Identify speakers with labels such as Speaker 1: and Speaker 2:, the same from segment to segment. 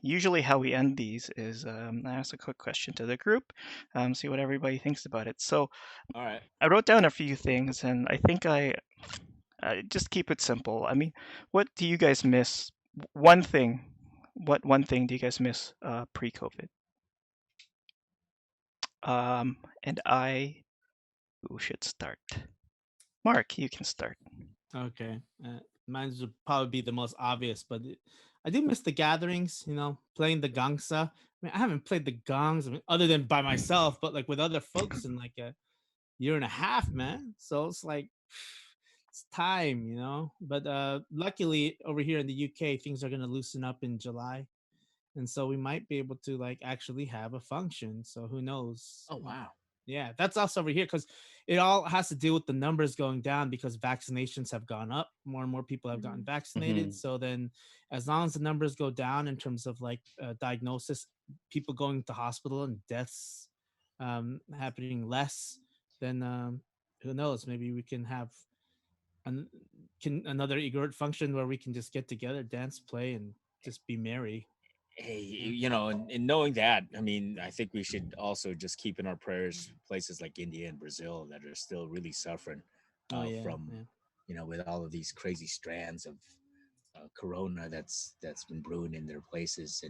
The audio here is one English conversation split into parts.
Speaker 1: usually how we end these is I ask a quick question to the group, see what everybody thinks about it. So
Speaker 2: All right.
Speaker 1: I wrote down a few things, and I think I just keep it simple. I mean, what do you guys miss? One thing. What one thing do you guys miss pre-COVID? And who should start? Mark, you can start.
Speaker 3: Okay. Mine would probably be the most obvious, but I do miss the gatherings, playing the gangsa. I mean, I haven't played the gongs, other than by myself, but like with other folks in like a year and a half, man. So it's like, it's time. But luckily over here in the UK, things are going to loosen up in July. And so we might be able to like actually have a function. So who knows?
Speaker 2: Oh wow.
Speaker 3: Yeah, that's us over here because it all has to do with the numbers going down because vaccinations have gone up. More and more people have gotten
Speaker 4: Mhm.
Speaker 3: vaccinated. So then, as long as the numbers go down in terms of like diagnosis, people going to hospital and deaths happening less, then who knows? Maybe we can have an, another Igorot function where we can just get together, dance, play, and just be merry.
Speaker 2: Hey,
Speaker 3: Yeah.
Speaker 2: and knowing that, I mean, I think we should also just keep in our prayers places like India and Brazil that are still really suffering
Speaker 3: Oh yeah,
Speaker 2: from,
Speaker 3: yeah,
Speaker 2: with all of these crazy strands of corona that's been brewing in their places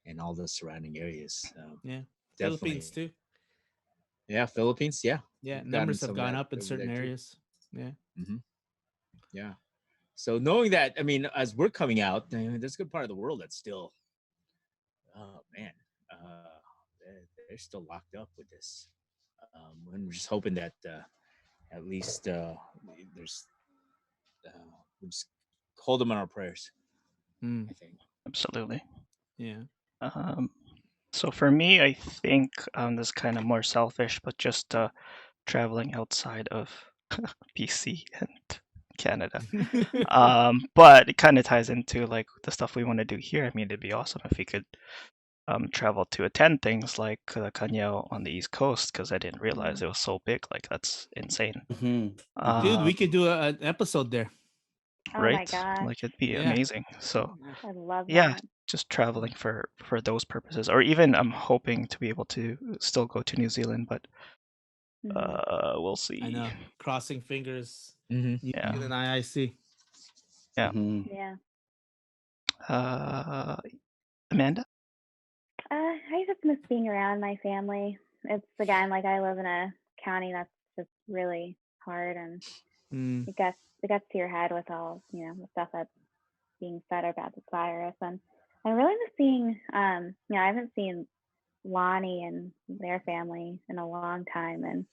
Speaker 2: and all the surrounding areas.
Speaker 3: yeah. Philippines
Speaker 2: Definitely,
Speaker 3: too.
Speaker 2: yeah. Philippines, yeah,
Speaker 3: Yeah,
Speaker 2: we've gotten
Speaker 3: numbers have
Speaker 2: some of
Speaker 3: gone
Speaker 2: that
Speaker 3: up in
Speaker 2: over
Speaker 3: certain
Speaker 2: there too.
Speaker 3: areas. Yeah.
Speaker 2: Hmm. Yeah. So knowing that, I mean, as we're coming out, there's a good part of the world that's still, oh man, they're still locked up with this. And we're just hoping that at least there's we just hold them in our prayers.
Speaker 3: Mm,
Speaker 2: I think.
Speaker 1: Absolutely.
Speaker 3: yeah.
Speaker 1: Um, so for me, I think this is kind of more selfish, but just traveling outside of BC and Canada. But it kind of ties into like the stuff we want to do here. I mean, it'd be awesome if we could travel to attend things like the Kanyao on the East Coast because I didn't realize it was so big. Like that's insane.
Speaker 4: Mhm.
Speaker 3: Dude,
Speaker 1: Um,
Speaker 3: we could do an episode there.
Speaker 5: Oh my
Speaker 1: right?
Speaker 5: gosh,
Speaker 1: Like it'd be
Speaker 3: Yeah.
Speaker 1: amazing. So
Speaker 2: Yeah.
Speaker 5: I love
Speaker 1: yeah,
Speaker 5: that.
Speaker 1: just traveling for those purposes, or even I'm hoping to be able to still go to New Zealand, but
Speaker 5: Hmm.
Speaker 1: we'll
Speaker 3: I
Speaker 1: see.
Speaker 3: know. Crossing fingers.
Speaker 2: Mm-hmm.
Speaker 3: New
Speaker 1: Yeah,
Speaker 3: Zealand IIC.
Speaker 1: yeah.
Speaker 4: Mhm.
Speaker 5: Yeah.
Speaker 1: Uh, Amanda?
Speaker 5: I just miss being around my family. It's again like I live in a county that's just really hard, and
Speaker 3: Mm,
Speaker 5: it gets to your head with all the stuff that's being said about this virus, and I really miss seeing. I haven't seen Lonnie and their family in a long time, and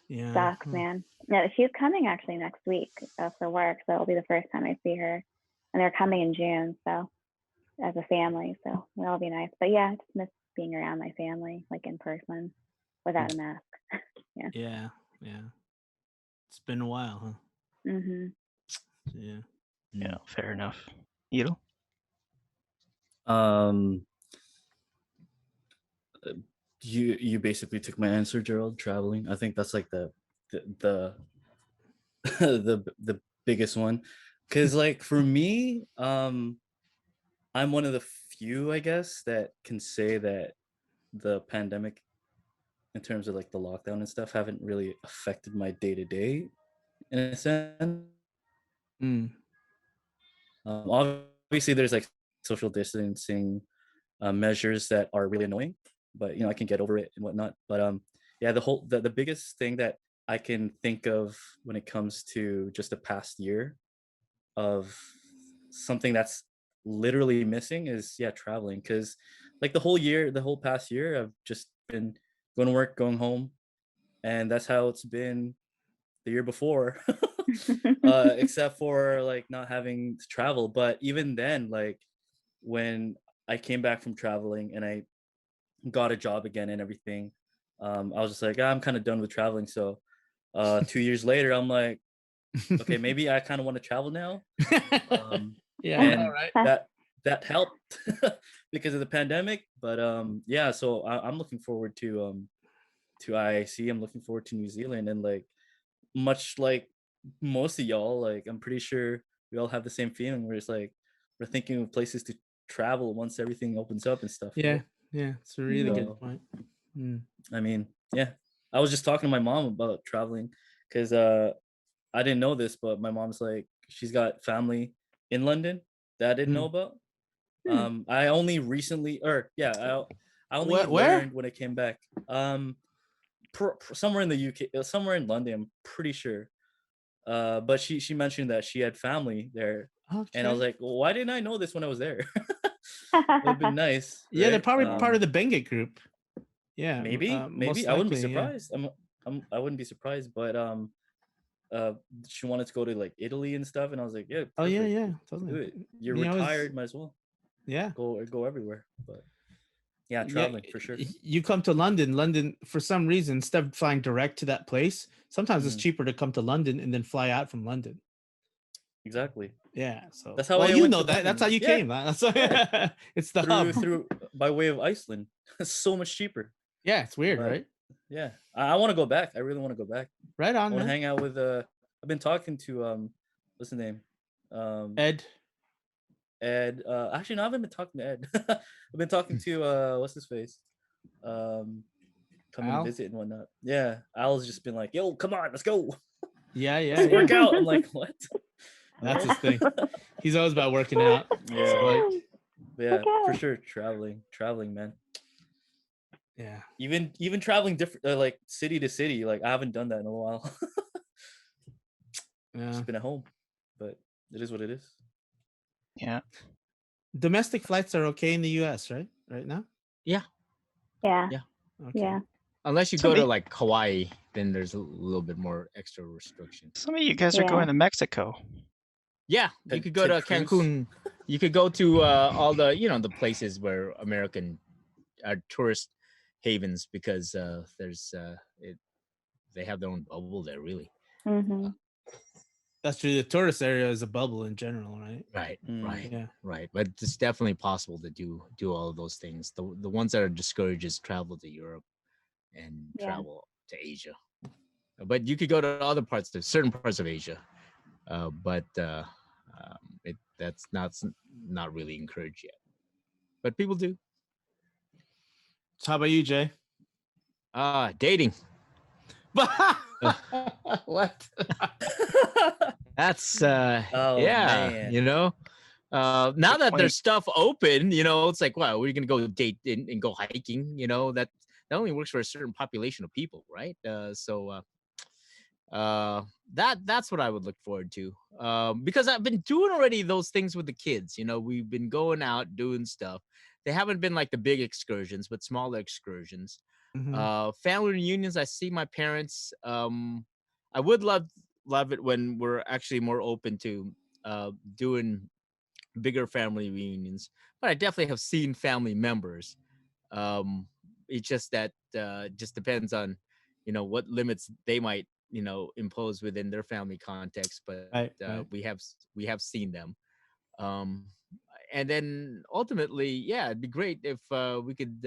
Speaker 3: yeah.
Speaker 5: sucks, man. No, she's coming actually next week for work, so it'll be the first time I see her, and they're coming in June, so as a family, so that'll be nice. But yeah, I just miss being around my family, like in person, without a mask. Yeah.
Speaker 3: Yeah. Yeah. It's been a while, huh?
Speaker 5: Mhm.
Speaker 3: Yeah.
Speaker 1: Yeah, fair enough. You?
Speaker 4: Um, you basically took my answer, Gerald. Traveling. I think that's like the the biggest one, because like for me, I'm one of the few, I guess, that can say that the pandemic, in terms of like the lockdown and stuff, haven't really affected my day to day in a sense.
Speaker 3: Mm,
Speaker 4: Obviously, there's like social distancing measures that are really annoying, but I can get over it and whatnot. But yeah, the biggest thing that I can think of when it comes to just the past year of something that's literally missing is, yeah, traveling. Because like the whole past year, I've just been going to work, going home, and that's how it's been the year before. Except for like not having to travel. But even then, like when I came back from traveling and I got a job again and everything, I was just like, "Ah, I'm kind of done with traveling." So 2 years later, I'm like, okay, maybe I kind of want to travel now.
Speaker 3: yeah, I know,
Speaker 4: And
Speaker 3: right?
Speaker 4: that helped because of the pandemic. But yeah, so I'm looking forward to IIC. I'm looking forward to New Zealand, and like much like most of y'all, like I'm pretty sure we all have the same feeling where it's like we're thinking of places to travel once everything opens up and stuff.
Speaker 3: Yeah, yeah, it's a really
Speaker 4: So,
Speaker 3: good point. Mm.
Speaker 4: I mean, yeah. I was just talking to my mom about traveling because I didn't know this, but my mom's like, she's got family in London that I didn't know about. I only recently, or yeah, I only
Speaker 3: Where?
Speaker 4: learned when I came back. Somewhere in the UK, somewhere in London, I'm pretty sure. But she mentioned that she had family there, and I was
Speaker 3: Okay.
Speaker 4: like, well, why didn't I know this when I was there? It would have been nice,
Speaker 3: Yeah, they're
Speaker 4: right?
Speaker 3: probably part of the Bengate group. Yeah,
Speaker 4: Maybe
Speaker 3: most
Speaker 4: I wouldn't be
Speaker 3: likely. Yeah.
Speaker 4: surprised. I wouldn't be surprised, but uh she wanted to go to like Italy and stuff, and I was like, yeah,
Speaker 3: Oh yeah,
Speaker 4: perfect.
Speaker 3: yeah,
Speaker 4: Do
Speaker 3: totally.
Speaker 4: it. You're
Speaker 3: You know,
Speaker 4: retired, might as well
Speaker 3: yeah.
Speaker 4: go everywhere. But yeah,
Speaker 3: Yeah,
Speaker 4: traveling for sure.
Speaker 3: you come to London for some reason, instead of flying direct to that place, sometimes it's
Speaker 4: Mhm.
Speaker 3: cheaper to come to London and then fly out from London.
Speaker 4: Exactly.
Speaker 3: Yeah, so
Speaker 4: That's how
Speaker 3: well,
Speaker 4: I
Speaker 3: you
Speaker 4: went
Speaker 3: know
Speaker 4: to
Speaker 3: that. That's
Speaker 4: London.
Speaker 3: how you
Speaker 4: Yeah,
Speaker 3: came. That's it's the hub.
Speaker 4: through by way of Iceland. It's so much cheaper.
Speaker 3: Yeah, it's weird,
Speaker 4: But
Speaker 3: right?
Speaker 4: yeah, I want to go back. I really want to go back.
Speaker 3: Right
Speaker 4: I
Speaker 3: on,
Speaker 4: want to
Speaker 3: man.
Speaker 4: hang out with I've been talking to what's his name?
Speaker 3: Ed.
Speaker 4: Ed. Actually, no, I haven't been talking to Ed. I've been talking to what's his face? Um, come and
Speaker 3: Al?
Speaker 4: visit and whatnot. Yeah, Al's just been like, "Yo, come on, let's go,
Speaker 3: Yeah, yeah,
Speaker 4: let's work
Speaker 3: yeah.
Speaker 4: out." I'm like, "What?"
Speaker 3: That's his thing. He's always about working out.
Speaker 4: Yeah.
Speaker 3: So, like,
Speaker 4: But yeah, for
Speaker 5: Okay.
Speaker 4: sure, traveling, man.
Speaker 3: yeah.
Speaker 4: Even traveling different, like city to city. Like I haven't done that in a while.
Speaker 3: Yeah.
Speaker 4: Just been at home, but it is what it is.
Speaker 1: Yeah.
Speaker 3: Domestic flights are okay in the US, right? Right now?
Speaker 2: Yeah.
Speaker 5: Yeah.
Speaker 2: Yeah.
Speaker 3: Okay.
Speaker 5: Yeah.
Speaker 2: Unless you
Speaker 1: So
Speaker 2: go to
Speaker 1: me-
Speaker 2: like Hawaii, then there's a little bit more extra restrictions.
Speaker 1: Some of you guys are
Speaker 5: Yeah.
Speaker 1: going to Mexico.
Speaker 2: Yeah, you
Speaker 4: Ted-
Speaker 2: could go to
Speaker 4: Ted Cruz.
Speaker 2: Cancun. You could go to all the the places where American tourist havens, because they have their own bubble there, really.
Speaker 5: Hmm.
Speaker 3: That's true. The tourist area is a bubble in general, right?
Speaker 2: Right, right,
Speaker 3: Yeah.
Speaker 2: right. But it's definitely possible to do all of those things. The ones that are discouraged is travel to Europe and
Speaker 5: Yeah.
Speaker 2: travel to Asia. But you could go to other parts of certain parts of Asia, but that's not really encouraged yet. But people do.
Speaker 3: So how about you, Jay?
Speaker 2: Dating.
Speaker 3: What?
Speaker 2: That's
Speaker 4: Oh,
Speaker 2: yeah,
Speaker 4: man.
Speaker 2: now
Speaker 1: Good
Speaker 2: that
Speaker 1: point.
Speaker 2: there's stuff open, it's like, wow, we're gonna go date and go hiking. That only works for a certain population of people, right? That's what I would look forward to, because I've been doing already those things with the kids. We've been going out doing stuff. They haven't been like the big excursions, but smaller excursions.
Speaker 3: Mhm.
Speaker 2: Family reunions, I see my parents. I would love it when we're actually more open to doing bigger family reunions, but I definitely have seen family members. It's just that just depends on what limits they might impose within their family context, but
Speaker 3: Right, right.
Speaker 2: we have seen them. um and then ultimately, yeah, it'd be great if we could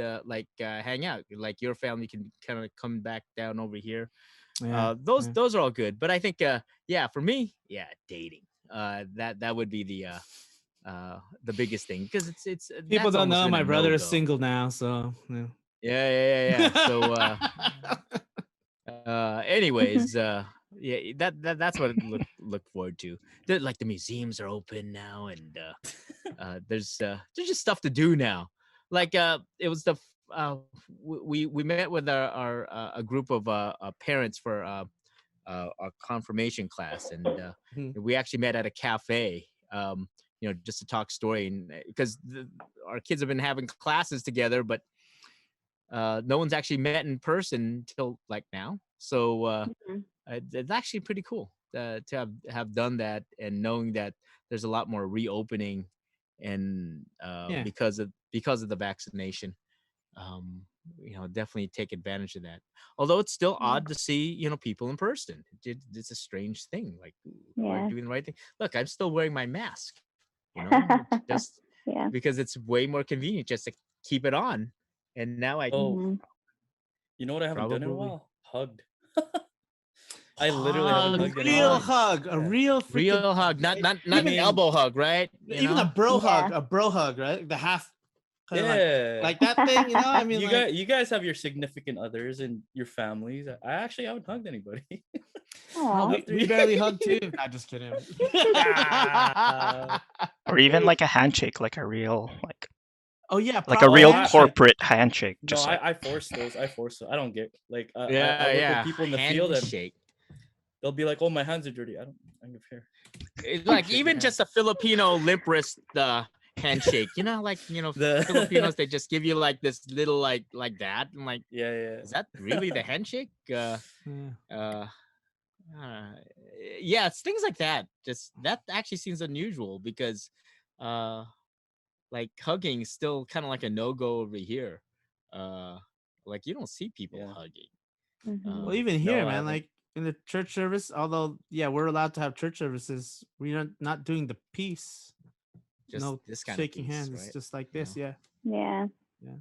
Speaker 2: hang out, like your family can kind of come back down over here.
Speaker 3: Yeah.
Speaker 2: Those
Speaker 3: yeah.
Speaker 2: those are all good, but I think yeah, for me, yeah, dating, that would be the biggest thing, because it's
Speaker 3: People
Speaker 2: that's
Speaker 3: don't
Speaker 2: almost
Speaker 3: know
Speaker 2: been a
Speaker 3: my brother is
Speaker 2: no-go.
Speaker 3: single now, so yeah.
Speaker 2: Yeah. So anyways, yeah, that's what I look forward to. Like the museums are open now, and there's just stuff to do now. Like it was we met with our a group of parents for a confirmation class, and
Speaker 3: Mhm.
Speaker 2: we actually met at a cafe, just to talk story, and because our kids have been having classes together, but no one's actually met in person till like now. So
Speaker 5: Mhm.
Speaker 2: it's actually pretty cool to have done that, and knowing that there's a lot more reopening, and
Speaker 3: Yeah.
Speaker 2: because of the vaccination. um Definitely take advantage of that, although it's still
Speaker 5: Yeah.
Speaker 2: odd to see people in person. It's a strange thing, like, who are
Speaker 5: Yeah.
Speaker 2: doing the right thing. Look, I'm still wearing my mask, just
Speaker 5: Yeah.
Speaker 2: because it's way more convenient just to keep it on. And now I
Speaker 4: Oh,
Speaker 5: Hmm.
Speaker 4: you know what I haven't done in a
Speaker 2: probably
Speaker 4: while? Hugged. I literally haven't hugged
Speaker 3: real
Speaker 4: anyone.
Speaker 3: hug, a
Speaker 4: Yeah.
Speaker 3: real freaking
Speaker 2: Real hug, not an
Speaker 4: mean-
Speaker 2: elbow hug, right? You
Speaker 3: even
Speaker 2: know?
Speaker 3: a bro hug,
Speaker 5: Yeah.
Speaker 3: a bro hug, right? The half, kind of
Speaker 4: Yeah.
Speaker 3: like that thing, you know. I mean,
Speaker 4: You guys have your significant others and your families. I actually haven't hugged anybody.
Speaker 5: Aw.
Speaker 3: we barely hug too. Not just kidding.
Speaker 1: Or even like a handshake, like a real
Speaker 3: Oh yeah,
Speaker 1: like a
Speaker 3: proper
Speaker 1: real
Speaker 3: handshake.
Speaker 1: corporate handshake.
Speaker 4: No,
Speaker 1: Just like
Speaker 4: I force those. I don't get like I
Speaker 2: Yeah,
Speaker 4: work
Speaker 2: yeah.
Speaker 4: with people in the field and
Speaker 2: Handshake.
Speaker 4: they'll be like, "Oh, my hands are dirty." I don't care.
Speaker 2: It's like
Speaker 4: Shake your
Speaker 2: even
Speaker 4: hand.
Speaker 2: just a Filipino limp wrist handshake. You know, like
Speaker 4: The-
Speaker 2: Filipinos, they just give you like this little like that. I'm like,
Speaker 4: Yeah.
Speaker 2: is that really the handshake?
Speaker 3: Yeah.
Speaker 2: Uh, yeah, it's things like that. Just that actually seems unusual because, like hugging is still kind of like a no go over here. Like you don't see people
Speaker 4: Yeah.
Speaker 2: hugging.
Speaker 5: Mhm.
Speaker 3: Well, even
Speaker 4: No,
Speaker 3: here,
Speaker 4: I
Speaker 3: man,
Speaker 4: haven't.
Speaker 3: like in the church service, although yeah, we're allowed to have church services, we're not doing the peace.
Speaker 2: Just
Speaker 3: No
Speaker 2: this kind of
Speaker 3: shaking
Speaker 2: piece,
Speaker 3: hands.
Speaker 2: right?
Speaker 3: It's just like this, yeah.
Speaker 5: Yeah.
Speaker 3: Yeah.